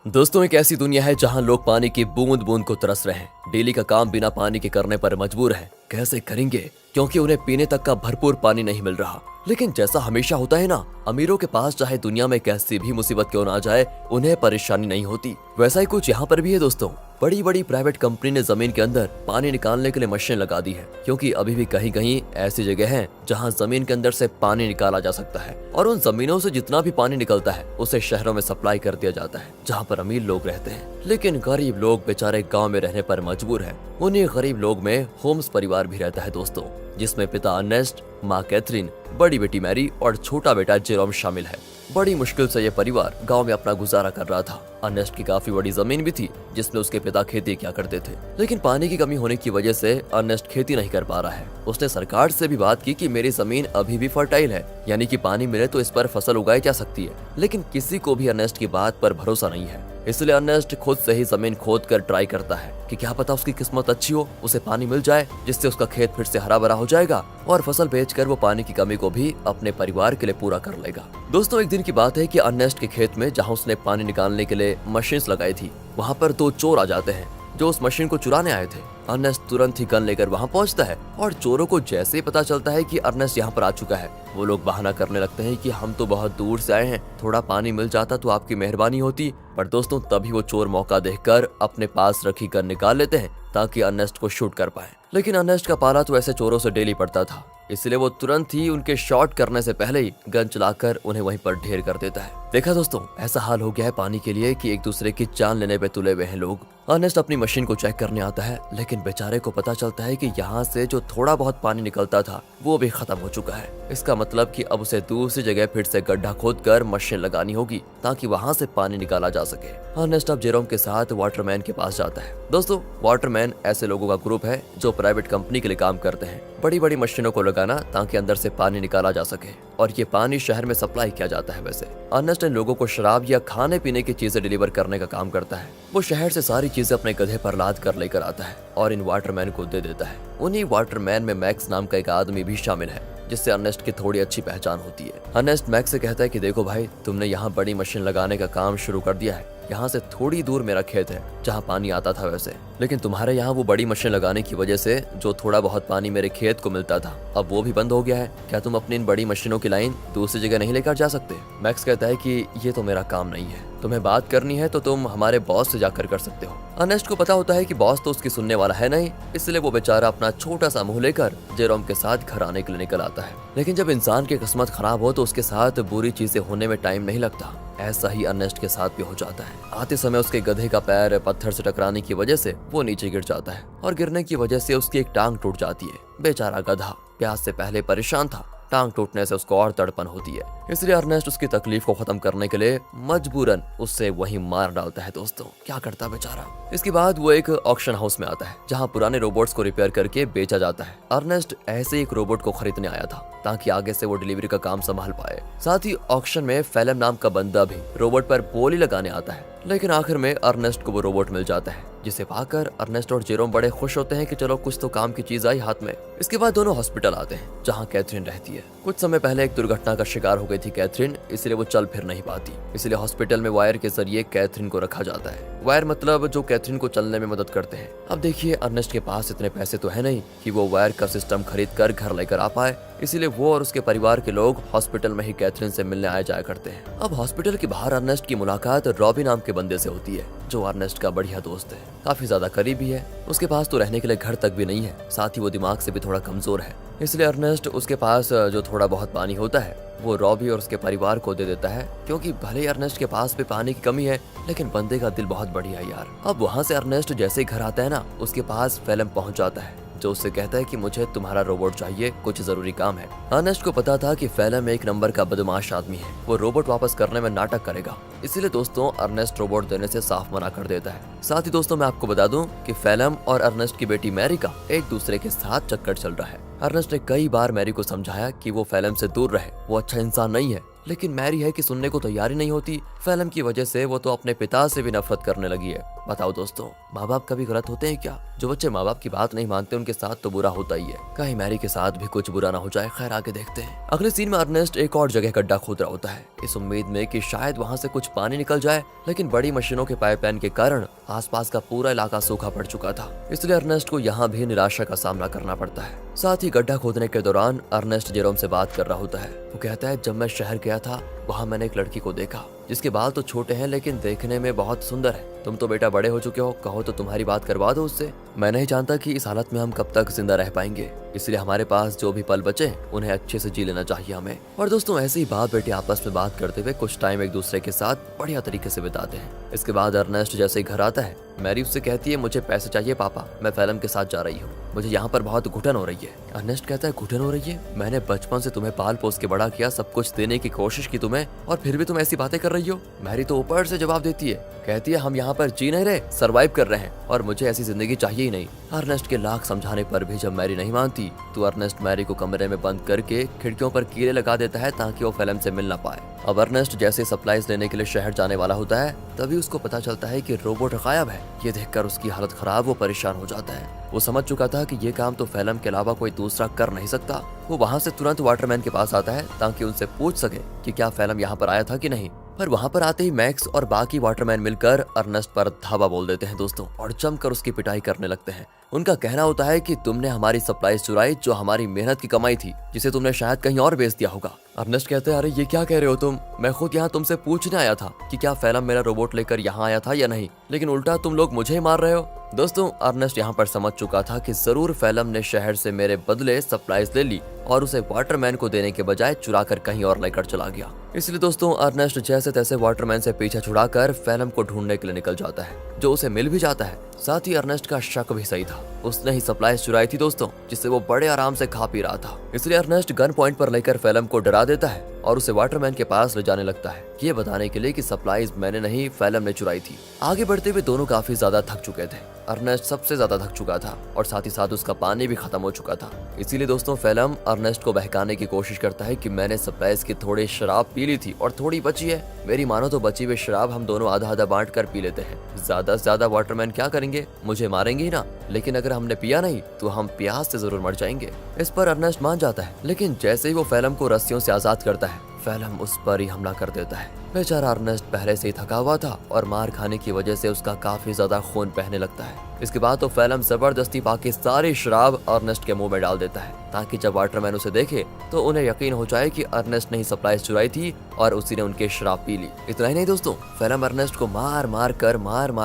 दोस्तों, एक ऐसी दुनिया है जहां लोग पानी की बूंद बूंद को तरस रहे हैं। डेली का काम बिना पानी के करने पर मजबूर हैं। कैसे करेंगे, क्योंकि उन्हें पीने तक का भरपूर पानी नहीं मिल रहा। लेकिन जैसा हमेशा होता है ना, अमीरों के पास चाहे दुनिया में कैसी भी मुसीबत क्यों ना आ जाए, उन्हें परेशानी नहीं होती। वैसा ही कुछ यहाँ पर भी है दोस्तों। बड़ी बड़ी प्राइवेट कंपनी ने जमीन के अंदर पानी निकालने के लिए मशीन लगा दी है, क्योंकि अभी भी कहीं कहीं ऐसी जगह है जहां जमीन के अंदर से पानी निकाला जा सकता है, और उन जमीनों से जितना भी पानी निकलता है उसे शहरों में सप्लाई कर दिया जाता है, जहां पर अमीर लोग रहते हैं। लेकिन गरीब लोग बेचारे गांव में रहने पर मजबूर हैं। उन्हीं गरीब लोग में होम्स परिवार भी रहता है दोस्तों, जिसमें पिता अर्नेस्ट, माँ कैथरीन, बड़ी बेटी मैरी और छोटा बेटा जेरोम शामिल है। बड़ी मुश्किल से ये परिवार गांव में अपना गुजारा कर रहा था। अर्नेस्ट की काफी बड़ी जमीन भी थी, जिसमें उसके पिता खेती किया करते थे। लेकिन पानी की कमी होने की वजह से अर्नेस्ट खेती नहीं कर पा रहा है। उसने सरकार से भी बात की कि मेरी जमीन अभी भी फर्टाइल है, यानी कि पानी मिले तो इस पर फसल उगाई जा सकती है। लेकिन किसी को भी अर्नेस्ट की बात पर भरोसा नहीं है। इसलिए अर्नेस्ट खुद से ही जमीन खोद कर ट्राई करता है कि क्या पता उसकी किस्मत अच्छी हो, उसे पानी मिल जाए, जिससे उसका खेत फिर से हरा भरा हो जाएगा और फसल बेचकर वो पानी की कमी को भी अपने परिवार के लिए पूरा कर लेगा। दोस्तों, एक दिन की बात है कि अर्नेस्ट के खेत में जहां उसने पानी निकालने के लिए मशीन लगाई थी, वहां पर दो चोर आ जाते हैं जो उस मशीन को चुराने आए थे। अर्नेस्ट तुरंत ही गन लेकर वहां पहुंचता है, और चोरों को जैसे ही पता चलता है कि अर्नेस्ट यहाँ पर आ चुका है, वो लोग बहाना करने लगते हैं कि हम तो बहुत दूर से आए हैं, थोड़ा पानी मिल जाता तो आपकी मेहरबानी होती। पर दोस्तों, तभी वो चोर मौका देखकर अपने पास रखी गन निकाल लेते हैं ताकि अर्नेस्ट को शूट कर पाए। लेकिन अर्नेस्ट का पाला तो ऐसे चोरों से डेली पड़ता था, इसलिए वो तुरंत ही उनके शॉट करने से पहले ही गन चलाकर उन्हें वहीं पर ढेर कर देता है। देखा दोस्तों, ऐसा हाल हो गया है पानी के लिए कि एक दूसरे की जान लेने पे तुले हुए हैं लोग। अर्नेस्ट अपनी मशीन को चेक करने आता है, लेकिन बेचारे को पता चलता है कि यहाँ से जो थोड़ा बहुत पानी निकलता था वो भी खत्म हो चुका है। इसका मतलब कि अब उसे दूसरी जगह फिर से गड्ढा खोदकर मशीन लगानी होगी ताकि वहाँ से पानी निकाला जा सके। अर्नेस्ट अब जेरोम के साथ वाटरमैन के पास जाता है। दोस्तों, वाटरमैन ऐसे लोगों का ग्रुप है जो प्राइवेट कंपनी के लिए काम करते हैं, बड़ी बड़ी मशीनों को लगाना ताकि अंदर से पानी निकाला जा सके, और ये पानी शहर में सप्लाई किया जाता है। वैसे अर्नेस्ट इन लोगों को शराब या खाने पीने की चीजें डिलीवर करने का काम करता है। वो शहर से सारी चीजें अपने गधे पर लाद कर लेकर आता है और इन वाटरमैन को दे देता है। उन्हीं वाटरमैन में मैक्स नाम का एक आदमी भी शामिल है, जिससे अर्नेस्ट की थोड़ी अच्छी पहचान होती है। अर्नेस्ट मैक्स से कहता है कि देखो भाई, तुमने यहाँ बड़ी मशीन लगाने का काम शुरू कर दिया है। यहाँ से थोड़ी दूर मेरा खेत है जहाँ पानी आता था वैसे, लेकिन तुम्हारे यहाँ वो बड़ी मशीन लगाने की वजह से जो थोड़ा बहुत पानी मेरे खेत को मिलता था, अब वो भी बंद हो गया है। क्या तुम अपनी इन बड़ी मशीनों की लाइन दूसरी जगह नहीं लेकर जा सकते? मैक्स कहता है कि ये तो मेरा काम नहीं है, तुम्हें बात करनी है तो तुम हमारे बॉस से जाकर कर सकते हो। अर्नेस्ट को पता होता है कि बॉस तो उसकी सुनने वाला है नहीं, इसलिए वो बेचारा अपना छोटा सा मुंह लेकर जेरोम के साथ घर आने के लिए निकल आता है। लेकिन जब इंसान की किस्मत खराब हो तो उसके साथ बुरी चीजें होने में टाइम नहीं लगता। ऐसा ही अर्नेस्ट के साथ भी हो जाता है। आते समय उसके गधे का पैर पत्थर से टकराने की वजह से वो नीचे गिर जाता है, और गिरने की वजह से उसकी एक टांग टूट जाती है। बेचारा गधा प्यास से पहले परेशान था, टांग टूटने से उसको और तड़पन होती है, इसलिए अर्नेस्ट उसकी तकलीफ को खत्म करने के लिए मजबूरन उससे वहीं मार डालता है। दोस्तों, क्या करता बेचारा। इसके बाद वो एक ऑक्शन हाउस में आता है जहां पुराने रोबोट्स को रिपेयर करके बेचा जाता है। अर्नेस्ट ऐसे एक रोबोट को खरीदने आया था ताकि आगे से वो डिलीवरी का काम संभाल पाए। साथ ही ऑक्शन में फेलम नाम का बंदा भी रोबोट पर बोली लगाने आता है, लेकिन आखिर में अर्नेस्ट को वो रोबोट मिल जाता है, जिसे पाकर अर्नेस्ट और जेरोम बड़े खुश होते हैं कि चलो कुछ तो काम की चीज आई हाथ में। इसके बाद दोनों हॉस्पिटल आते हैं जहां कैथरीन रहती है। कुछ समय पहले एक दुर्घटना का शिकार हो गई थी कैथरीन, इसलिए वो चल फिर नहीं पाती। इसलिए हॉस्पिटल में वायर के जरिए कैथरीन को रखा जाता है। वायर मतलब जो कैथरीन को चलने में मदद करते हैं। अब देखिए, अर्नेस्ट के पास इतने पैसे तो है नहीं कि वो वायर का सिस्टम खरीद कर घर लेकर आ पाए, इसीलिए वो और उसके परिवार के लोग हॉस्पिटल में ही कैथरीन से मिलने आए जाया करते हैं। अब हॉस्पिटल के बाहर अर्नेस्ट की मुलाकात रॉबी नाम के बंदे से होती है, जो अर्नेस्ट का बढ़िया दोस्त है, काफी ज्यादा करीबी है। उसके पास तो रहने के लिए घर तक भी नहीं है, साथ ही वो दिमाग से भी थोड़ा कमजोर है, इसलिए अर्नेस्ट उसके पास जो थोड़ा बहुत पानी होता है वो रॉबी और उसके परिवार को दे देता है, क्योंकि भले ही अर्नेस्ट के पास भी पानी की कमी है, लेकिन बंदे का दिल बहुत बढ़िया है यार। अब वहाँ से अर्नेस्ट जैसे ही घर आता है ना, उसके पास फेलम पहुँच जाता है, जो उससे कहता है कि मुझे तुम्हारा रोबोट चाहिए, कुछ जरूरी काम है। अर्नेस्ट को पता था कि फेलम एक नंबर का बदमाश आदमी है, वो रोबोट वापस करने में नाटक करेगा, इसीलिए दोस्तों अर्नेस्ट रोबोट देने से साफ मना कर देता है। साथ ही दोस्तों, मैं आपको बता दूं कि फेलम और अर्नेस्ट की बेटी मैरी का एक दूसरे के साथ चक्कर चल रहा है। अर्नेस्ट ने कई बार मैरी को समझाया कि वो फेलम से दूर रहे, वो अच्छा इंसान नहीं है, लेकिन मैरी है कि सुनने को तैयार ही नहीं होती। फिल्म की वजह से वो तो अपने पिता से भी नफरत करने लगी है। बताओ दोस्तों, माँ बाप कभी गलत होते हैं क्या? जो बच्चे माँ बाप की बात नहीं मानते उनके साथ तो बुरा होता ही है। कहीं मैरी के साथ भी कुछ बुरा ना हो जाए। खैर, आगे देखते हैं। अगले सीन में अर्नेस्ट एक और जगह गड्ढा खोद रहा होता है, इस उम्मीद में कि शायद वहाँ से कुछ पानी निकल जाए, लेकिन बड़ी मशीनों के पाइपलाइन के कारण आसपास का पूरा इलाका सूखा पड़ चुका था। इसलिए अर्नेस्ट को यहाँ भी निराशा का सामना करना पड़ता है। साथ ही गड्ढा खोदने के दौरान अर्नेस्ट जेरोम से बात कर रहा होता है। वो कहता है, जब मैं शहर गया था वहाँ मैंने एक लड़की को देखा जिसके बाल तो छोटे हैं लेकिन देखने में बहुत सुंदर है। तुम तो बेटा बड़े हो चुके हो, कहो तो तुम्हारी बात करवा दो उससे। मैं नहीं जानता कि इस हालत में हम कब तक जिंदा रह पाएंगे, इसलिए हमारे पास जो भी पल बचे उन्हें अच्छे से जी लेना चाहिए हमें। और दोस्तों, ऐसे ही बाप बेटे आपस में बात करते हुए कुछ टाइम एक दूसरे के साथ बढ़िया तरीके से बिताते हैं। इसके बाद अर्नेस्ट जैसे ही घर आता है, मैरी उससे कहती है, मुझे पैसे चाहिए पापा, मैं फिल्म के साथ जा रही हूँ, मुझे यहाँ पर बहुत घुटन हो रही है। अर्नेस्ट कहता है, घुटन हो रही है? मैंने बचपन से तुम्हें पाल पोस के बड़ा किया, सब कुछ देने की कोशिश की तुम्हें, और फिर भी तुम ऐसी बातें कर रही हो। मैरी तो ऊपर से जवाब देती है, कहती है, हम यहाँ पर जी नहीं रहे, सर्वाइव कर रहे हैं और मुझे ऐसी जिंदगी चाहिए ही नहीं। अर्नेस्ट के लाख समझाने पर भी जब मैरी नहीं मानती तो अर्नेस्ट मैरी को कमरे में बंद करके खिड़कियों पर कीड़े लगा देता है ताकि वो फिल्म से मिल ना पाए। अब अर्नेस्ट जैसे सप्लाईज लेने के लिए शहर जाने वाला होता है, तभी उसको पता चलता है कि रोबोट गायब है। ये देखकर उसकी हालत खराब, वो परेशान हो जाता है। वो समझ चुका था कि ये काम तो फिल्म के अलावा कोई दूसरा कर नहीं सकता। वो वहाँ से तुरंत वाटरमैन के पास आता है ताकि उनसे पूछ सके कि क्या फिल्म यहाँ पर आया था कि नहीं। पर वहाँ पर आते ही मैक्स और बाकी वाटरमैन मिलकर अर्नेस्ट पर धावा बोल देते हैं दोस्तों, और जमकर उसकी पिटाई करने लगते हैं। उनका कहना होता है कि तुमने हमारी सप्लाईज चुराई, जो हमारी मेहनत की कमाई थी, जिसे तुमने शायद कहीं और बेच दिया होगा। अर्नेस्ट कहते हैं, अरे ये क्या कह रहे हो तुम? मैं खुद यहाँ तुमसे पूछने आया था कि क्या फिल्म मेरा रोबोट लेकर यहाँ आया था या नहीं, लेकिन उल्टा तुम लोग मुझे ही मार रहे हो। दोस्तों, अर्नेस्ट यहाँ पर समझ चुका था कि जरूर फिल्म ने शहर से मेरे बदले सप्लाईज ले ली और उसे वाटरमैन को देने के बजाय चुरा कर कहीं और लेकर चला गया। इसलिए दोस्तों, अर्नेस्ट जैसे तैसे वाटरमैन से पीछा छुड़ाकर फिल्म को ढूंढने के लिए निकल जाता है, जो उसे मिल भी जाता है। साथ ही अर्नेस्ट का शक भी सही था, उसने ही सप्लाईज चुराई थी दोस्तों, जिससे वो बड़े आराम से खा पी रहा था। इसलिए अर्नेस्ट गन पॉइंट पर लेकर फिल्म को डरा देता है और उसे वाटरमैन के पास ले जाने लगता है, ये बताने के लिए कि सप्लाईज मैंने नहीं, फिल्म ने चुराई थी। आगे बढ़ते हुए दोनों काफी ज्यादा थक चुके थे। अर्नेस्ट सबसे ज्यादा थक चुका था और साथ ही साथ उसका पानी भी खत्म हो चुका था। इसीलिए दोस्तों, फिल्म अर्नेस्ट को बहकाने की कोशिश करता है कि मैंने सप्लाईज की थोड़ी शराब पी ली थी और थोड़ी बची है, मेरी मानो तो बची हुई शराब हम दोनों आधा आधा बांट कर पी लेते हैं। ज्यादा से ज्यादा वाटरमैन क्या करेंगे, मुझे मारेंगे ही ना, लेकिन अगर हमने पिया नहीं तो हम प्यास से जरूर मर जाएंगे। इस पर अर्नेस्ट मान जाता है, लेकिन जैसे ही वो फिल्म को रस्सियों से आजाद करता है, फिल्म उस पर ही हमला कर देता है। बेचारा अर्नेस्ट पहले से ही थका हुआ था और मार खाने की वजह से उसका काफी ज्यादा खून बहने लगता है। इसके बाद तो फिल्म जबरदस्ती पाके सारी शराब अर्नेस्ट के मुंह में डाल देता है, ताकि जब वाटरमैन उसे देखे तो उन्हें यकीन हो जाए कि अर्नेस्ट ने ही सप्लाईज चुराई थी और उसी ने उनकी शराब पी ली। इतना ही नहीं दोस्तों, फिल्म अर्नेस्ट को मार मार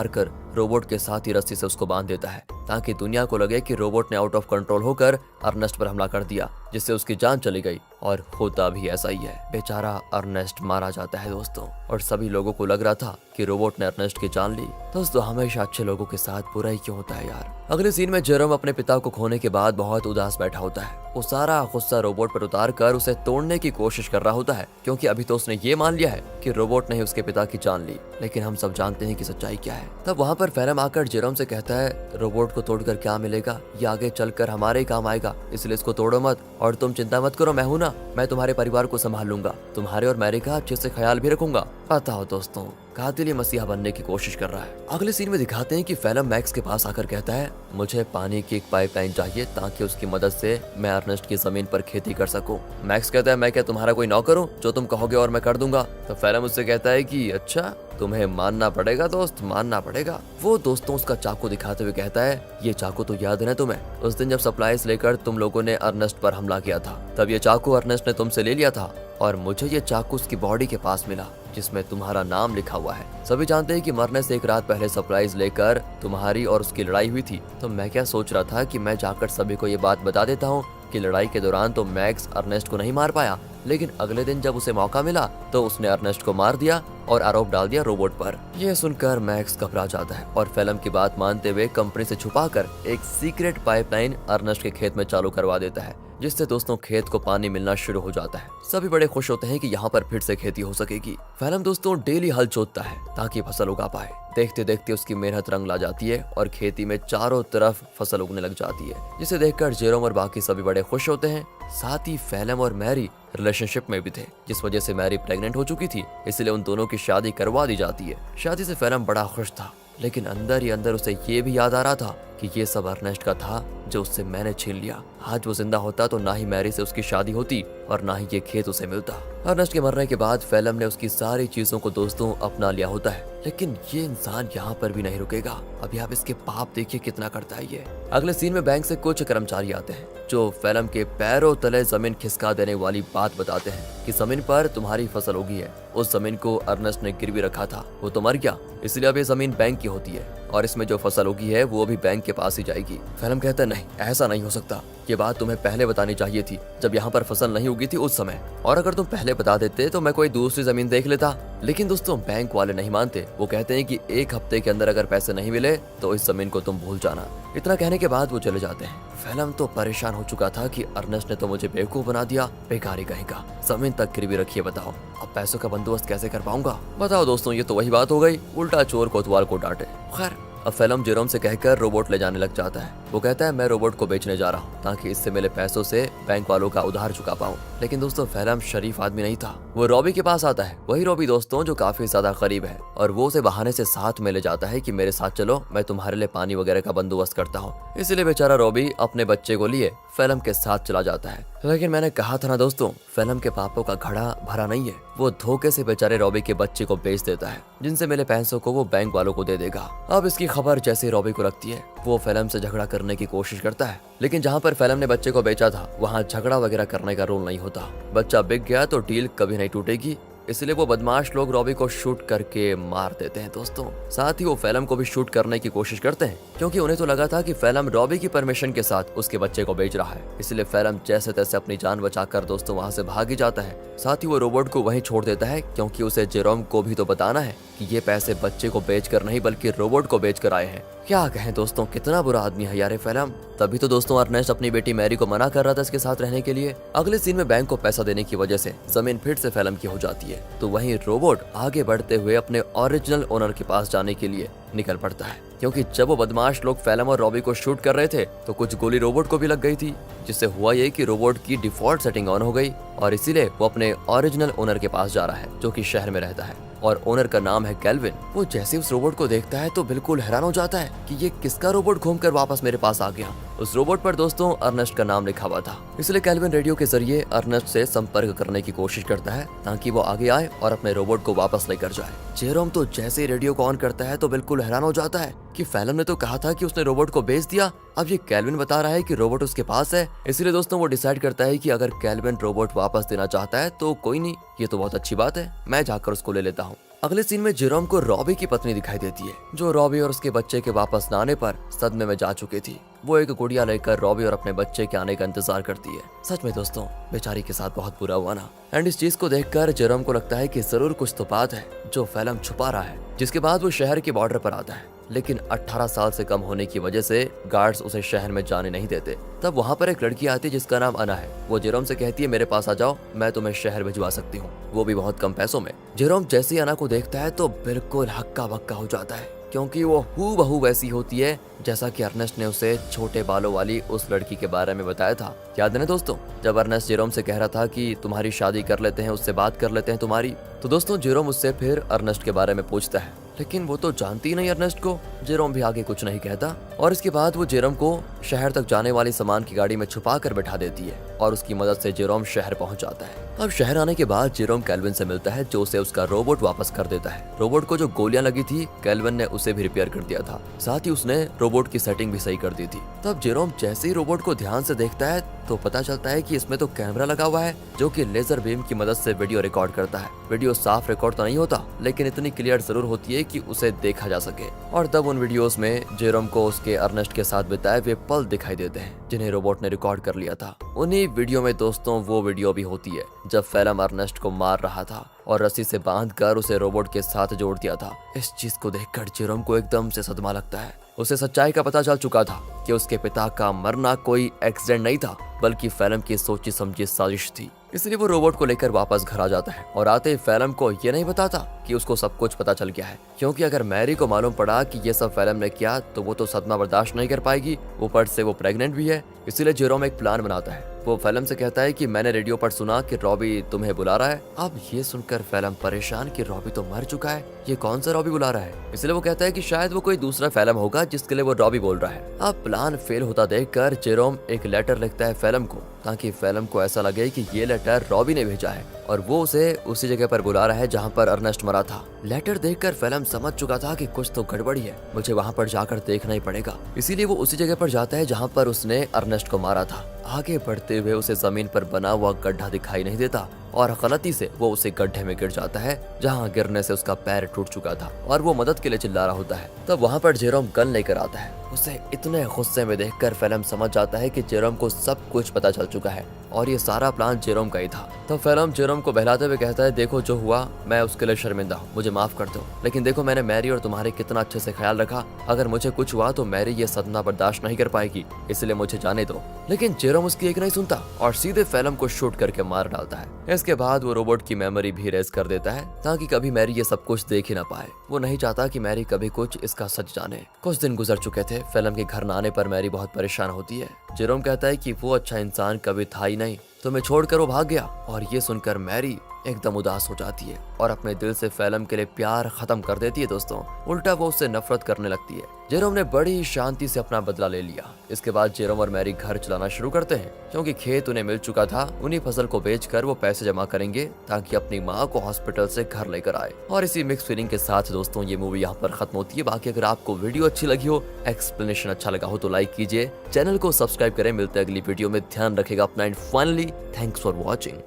कर रोबोट के साथ ही रस्सी से उसको बांध देता है, ताकि दुनिया को लगे कि रोबोट ने आउट ऑफ कंट्रोल होकर अर्नेस्ट पर हमला कर दिया, जिससे उसकी जान चली गई। और होता भी ऐसा ही है, बेचारा अर्नेस्ट मारा जाता है दोस्तों। और सभी लोगों को लग रहा था कि रोबोट ने अर्नेस्ट की जान ली। दोस्तों, हमेशा अच्छे लोगों के साथ बुरा ही क्यों होता है यार। अगले सीन में जेरोम अपने पिता को खोने के बाद बहुत उदास बैठा होता है। वो सारा गुस्सा रोबोट पर उतार कर उसे तोड़ने की कोशिश कर रहा होता है, क्योंकि अभी तो उसने ये मान लिया है कि रोबोट ने ही उसके पिता की जान ली। लेकिन हम सब जानते हैं कि सच्चाई क्या है। तब वहाँ पर फिल्म आकर जेरोम से कहता है, रोबोट को तोड़कर क्या मिलेगा, ये आगे चलकर हमारे ही काम आएगा, इसलिए इसको तोड़ो मत और तुम चिंता मत करो, मैं हूं ना, मैं तुम्हारे परिवार को संभाल लूंगा, तुम्हारे और मैरी का अच्छे से ख्याल भी रखूंगा। पता हो दोस्तों, कातिल मसीहा बनने की कोशिश कर रहा है। अगले सीन में दिखाते हैं कि फिल्म मैक्स के पास आकर कहता है, मुझे पानी की एक पाइपलाइन चाहिए ताकि उसकी मदद से मैं अर्नेस्ट की जमीन पर खेती कर सकूं। मैक्स कहता है, मैं क्या तुम्हारा कोई नौकर हूं, जो तुम कहोगे और मैं कर दूंगा। तो फिल्म उससे कहता है कि अच्छा, तुम्हें मानना पड़ेगा दोस्त, मानना पड़ेगा। वो दोस्तों उसका चाकू दिखाते हुए कहता है, ये चाकू तो याद है ना तुम्हें, उस दिन जब सप्लाईज लेकर तुम लोगों ने अर्नेस्ट पर हमला किया था, तब ये चाकू अर्नेस्ट ने तुमसे ले लिया था और मुझे ये चाकू उसकी बॉडी के पास मिला जिसमें तुम्हारा नाम लिखा हुआ है। सभी जानते हैं कि मरने से एक रात पहले सप्लाईज लेकर तुम्हारी और उसकी लड़ाई हुई थी। तो मैं क्या सोच रहा था कि मैं जाकर सभी को ये बात बता देता हूँ कि लड़ाई के दौरान तो मैक्स अर्नेस्ट को नहीं मार पाया, लेकिन अगले दिन जब उसे मौका मिला तो उसने अर्नेस्ट को मार दिया और आरोप डाल दिया रोबोट पर। यह सुनकर मैक्स घबरा जाता है और फिल्म की बात मानते हुए कंपनी से छुपाकर एक सीक्रेट पाइपलाइन अर्नेस्ट के खेत में चालू करवा देता है, जिससे दोस्तों खेत को पानी मिलना शुरू हो जाता है। सभी बड़े खुश होते हैं कि यहाँ पर फिर से खेती हो सकेगी। फैलम दोस्तों डेली हल जोतता है ताकि फसल उगा पाए। देखते देखते उसकी मेहनत रंग ला जाती है और खेती में चारों तरफ फसल उगने लग जाती है, जिसे देखकर जेरोम और बाकी सभी बड़े खुश होते हैं। साथ ही फैलम और मैरी रिलेशनशिप में भी थे, जिस वजह से मैरी प्रेग्नेंट हो चुकी थी, इसलिए उन दोनों की शादी करवा दी जाती है। शादी से फैलम बड़ा खुश था, लेकिन अंदर ही अंदर उसे ये भी याद आ रहा था कि ये सब अर्नेस्ट का था जो उससे मैंने छीन लिया। आज वो जिंदा होता तो ना ही मैरी से उसकी शादी होती और ना ही ये खेत उसे मिलता। अर्नेस्ट के मरने के बाद फैलम ने उसकी सारी चीजों को दोस्तों अपना लिया होता है, लेकिन ये इंसान यहाँ पर भी नहीं रुकेगा। अभी आप इसके पाप देखिए कितना करता है ये। अगले सीन में बैंक से कुछ कर्मचारी आते हैं जो फैलम के पैरों तले जमीन खिसका देने वाली बात बताते हैं कि जमीन पर तुम्हारी फसल उगी है। उस जमीन को अर्नेस्ट ने गिरवी रखा था, वो तो मर गया, इसलिए अब ये जमीन बैंक की होती है और इसमें जो फसल उगी है वो भी बैंक के पास ही जाएगी। फैलम कहता है नहीं, ऐसा नहीं हो सकता, ये बात तुम्हें पहले बतानी चाहिए थी जब यहाँ पर फसल नहीं उगी थी उस समय, और अगर तुम पहले बता देते तो मैं कोई दूसरी जमीन देख लेता। लेकिन दोस्तों बैंक वाले नहीं मानते, वो कहते हैं कि 1 हफ्ते के अंदर अगर पैसे नहीं मिले तो इस जमीन को तुम भूल जाना। इतना कहने के बाद वो चले जाते हैं। फैलम तो परेशान हो चुका था कि अर्नेस्ट ने तो मुझे बेवकूफ बना दिया, बेकारी कहेगा, जमीन तक गिरवी रखिए, बताओ अब पैसों का बंदोबस्त कैसे कर पाऊंगा। बताओ दोस्तों, ये तो वही बात हो गई, उल्टा चोर कोतवाल को डांटे। खैर अब फैलम जेरोम से कहकर रोबोट ले जाने लग जाता है। वो कहता है मैं रोबोट को बेचने जा रहा हूँ ताकि इससे मिले पैसों से बैंक वालों का उधार चुका पाऊँ। लेकिन दोस्तों फैलम शरीफ आदमी नहीं था। वो रॉबी के पास आता है, वही रॉबी दोस्तों जो काफी ज्यादा करीब है, और वो उसे बहाने से साथ में ले जाता है कि मेरे साथ चलो, मैं तुम्हारे लिए पानी वगैरह का बंदोबस्त करता हूँ। इसीलिए बेचारा रॉबी अपने बच्चे को लिए फैलम के साथ चला जाता है। लेकिन मैंने कहा था ना दोस्तों, फैलम के पापों का घड़ा भरा नहीं है। वो धोखे से बेचारे रॉबी के बच्चे को बेच देता है, जिनसे मिले पैसों को वो बैंक वालों को दे देगा। अब इसकी खबर जैसे रॉबी को लगती है, वो फैलम से झगड़ा करने की कोशिश करता है, लेकिन जहाँ पर फैलम ने बच्चे को बेचा था वहाँ झगड़ा वगैरह करने का रूल नहीं होता। बच्चा बिक गया तो डील कभी नहीं टूटेगी, इसलिए वो बदमाश लोग रॉबी को शूट करके मार देते हैं दोस्तों। साथ ही वो फैलम को भी शूट करने की कोशिश करते हैं, क्योंकि उन्हें तो लगा था कि फैलम रॉबी की परमिशन के साथ उसके बच्चे को बेच रहा है। इसलिए फैलम जैसे तैसे अपनी जान बचाकर दोस्तों वहाँ से भाग ही जाता है। साथ ही वो रोबोट को वहीं छोड़ देता है, क्योंकि उसे जेरोम को भी तो बताना है कि ये पैसे बच्चे को बेचकर नहीं बल्कि रोबोट को बेचकर आए हैं। क्या कहें दोस्तों, कितना बुरा आदमी है यार फैलम। तभी तो दोस्तों अर्नेस्ट अपनी बेटी मैरी को मना कर रहा था इसके साथ रहने के लिए। अगले सीन में बैंक को पैसा देने की वजह से जमीन फिर से फैलम की हो जाती है, तो वहीं रोबोट आगे बढ़ते हुए अपने ओरिजिनल ओनर के पास जाने के लिए निकल पड़ता है, क्योंकि जब वो बदमाश लोग फैलम और रॉबी को शूट कर रहे थे तो कुछ गोली रोबोट को भी लग गई थी, जिससे हुआ ये कि रोबोट की डिफॉल्ट सेटिंग ऑन हो गई और इसीलिए वो अपने ओरिजिनल ओनर के पास जा रहा है जो कि शहर में रहता है और ओनर का नाम है कैल्विन। वो जैसे उस रोबोट को देखता है तो बिल्कुल हैरान हो जाता है कि ये किसका रोबोट घूमकर वापस मेरे पास आ गया। उस रोबोट पर दोस्तों अर्नेस्ट का नाम लिखा हुआ था, इसलिए कैल्विन रेडियो के जरिए अर्नेस्ट से संपर्क करने की कोशिश करता है ताकि वो आगे आए और अपने रोबोट को वापस लेकर जाए। जेरोम तो जैसे ही रेडियो को ऑन करता है तो बिल्कुल हैरान हो जाता है कि फैलम ने तो कहा था कि उसने रोबोट को बेच दिया, अब ये कैल्विन बता रहा है कि रोबोट उसके पास है। इसलिए दोस्तों वो डिसाइड करता है कि अगर कैल्विन रोबोट वापस देना चाहता है तो कोई नहीं, ये तो बहुत अच्छी बात है, मैं जाकर उसको ले लेता हूँ। अगले सीन में जेरोम को रॉबी की पत्नी दिखाई देती है, जो रॉबी और उसके बच्चे के वापस न आने पर सदमे में जा चुकी थी। वो एक गुड़िया लेकर रॉबी और अपने बच्चे के आने का इंतजार करती है। सच में दोस्तों बेचारी के साथ बहुत बुरा हुआ ना। एंड इस चीज को देखकर जेरोम को लगता है कि जरूर कुछ तो बात है जो फैलम छुपा रहा है। जिसके बाद वो शहर के बॉर्डर पर आता है, लेकिन 18 साल से कम होने की वजह से गार्ड्स उसे शहर में जाने नहीं देते। तब वहाँ पर एक लड़की आती है जिसका नाम अना है। वो जेरोम से कहती है मेरे पास आ जाओ, मैं तुम्हें शहर भिजवा सकती हूँ, वो भी बहुत कम पैसों में। जेरोम जैसे ही अना को देखता है तो बिल्कुल हक्का बक्का हो जाता है, क्योंकि वो हूबहू वैसी होती है जैसा कि अर्नेस्ट ने उसे छोटे बालों वाली उस लड़की के बारे में बताया था। याद है ना दोस्तों, जब अर्नेस्ट जेरोम से कह रहा था कि तुम्हारी शादी कर लेते हैं, उससे बात कर लेते हैं तुम्हारी, तो दोस्तों जेरोम उससे फिर अर्नेस्ट के बारे में पूछता है, लेकिन वो तो जानती ही नहीं अर्नेस्ट को। जेरोम भी आगे कुछ नहीं कहता और इसके बाद वो जेरोम को शहर तक जाने वाली सामान की गाड़ी में छुपा कर बैठा देती है और उसकी मदद से जेरोम शहर पहुंच जाता है। अब शहर आने के बाद जेरोम कैल्विन से मिलता है, जो उसे उसका रोबोट वापस कर देता है। रोबोट को जो गोलियां लगी थी कैल्विन ने उसे भी रिपेयर कर दिया था, साथ ही उसने रोबोट की सेटिंग भी सही कर दी थी। तब जेरोम जैसे ही रोबोट को ध्यान से देखता है तो पता चलता है कि इसमें तो कैमरा लगा हुआ है जो कि लेजर बीम की मदद से वीडियो रिकॉर्ड करता है। वीडियो साफ रिकॉर्ड तो नहीं होता, लेकिन इतनी क्लियर जरूर होती है कि उसे देखा जा सके। और तब उन वीडियोस में जेरोम को उसके अर्नेस्ट के साथ बिताए हुए पल दिखाई देते हैं जिन्हें रोबोट ने रिकॉर्ड कर लिया था। उन्हीं वीडियो में दोस्तों वो वीडियो भी होती है जब फेलम अर्नेस्ट को मार रहा था और रस्सी से बांधकर उसे रोबोट के साथ जोड़ दिया था। इस चीज को देखकर जेरोम को एकदम से सदमा लगता है। उसे सच्चाई का पता चल चुका था कि उसके पिता का मरना कोई एक्सीडेंट नहीं था बल्कि फेलम की सोची समझी साजिश थी। इसलिए वो रोबोट को लेकर वापस घर आ जाता है और आते ही फेलम को ये नहीं बताता कि उसको सब कुछ पता चल गया है, क्योंकि अगर मैरी को मालूम पड़ा कि ये सब फेलम ने किया तो वो तो सदमा बर्दाश्त नहीं कर पाएगी। ऊपर से वो प्रेग्नेंट भी है। इसीलिए जेरोम एक प्लान बनाता है। वो फेलम से कहता है कि मैंने रेडियो पर सुना कि रॉबी तुम्हें बुला रहा है। अब ये सुनकर फेलम परेशान कि रॉबी तो मर चुका है, ये कौन सा रॉबी बुला रहा है। इसलिए वो कहता है कि शायद वो कोई दूसरा फेलम होगा जिसके लिए वो रॉबी बोल रहा है। अब प्लान फेल होता देखकर जेरोम एक लेटर लिखता है फेलम को, ताकि फेलम को ऐसा लगे कि ये लेटर रॉबी ने भेजा है और वो उसे उसी जगह पर बुला रहा है जहाँ पर अर्नेस्ट मरा था। लेटर देखकर फेलम समझ चुका था कि कुछ तो गड़बड़ी है, मुझे वहाँ पर जाकर देखना ही पड़ेगा। इसीलिए वो उसी जगह पर जाता है जहाँ पर उसने अर्नेस्ट को मारा था। आगे बढ़ते हुए उसे जमीन पर बना हुआ गड्ढा दिखाई नहीं देता और गलती से वो उसे गड्ढे में गिर जाता है जहाँ गिरने से उसका पैर टूट चुका था और वो मदद के लिए चिल्ला रहा होता है। तब वहाँ पर जेरोम गन लेकर आता है। उसे इतने गुस्से में देखकर फेलम समझ जाता है कि जेरोम को सब कुछ पता चल चुका है और ये सारा प्लान जेरोम का ही था। तब फेलम जेरोम को बहलाते हुए कहता है, देखो जो हुआ मैं उसके लिए शर्मिंदा हूँ, मुझे माफ कर दो, लेकिन देखो मैंने मैरी और तुम्हारे कितना अच्छे से ख्याल रखा। अगर मुझे कुछ हुआ तो मैरी ये सदमा बर्दाश्त नहीं कर पाएगी, इसलिए मुझे जाने दो। लेकिन जेरोम उसकी एक नहीं सुनता और सीधे फेलम को शूट करके मार डालता है। इसके बाद वो रोबोट की मेमोरी भी रेज कर देता है ताकि कभी मैरी ये सब कुछ देख ही ना पाए। वो नहीं चाहता कि मैरी कभी कुछ इसका सच जाने। कुछ दिन गुजर चुके थे। फेलम के घर न आने पर मैरी बहुत परेशान होती है। जेरोम कहता है कि वो अच्छा इंसान कभी था ही नहीं, तुम्हें छोड़कर वो भाग गया। और ये सुनकर मैरी एकदम उदास हो जाती है और अपने दिल से फेलम के लिए प्यार खत्म कर देती है। दोस्तों उल्टा वो उससे नफरत करने लगती है। जेरोम ने बड़ी शांति से अपना बदला ले लिया। इसके बाद जेरोम और मैरी घर चलाना शुरू करते हैं, क्योंकि खेत उन्हें मिल चुका था। उन्हीं फसल को बेचकर वो पैसे जमा करेंगे ताकि अपनी माँ को हॉस्पिटल से घर लेकर आए। और इसी मिक्स फीलिंग के साथ दोस्तों ये मूवी यहाँ पर खत्म होती है। बाकी अगर आपको वीडियो अच्छी लगी हो, एक्सप्लेनेशन अच्छा लगा हो तो लाइक कीजिए, चैनल को सब्सक्राइब करें। मिलते हैं अगली वीडियो में, ध्यान रखेगा अपना and finally thanks for watching.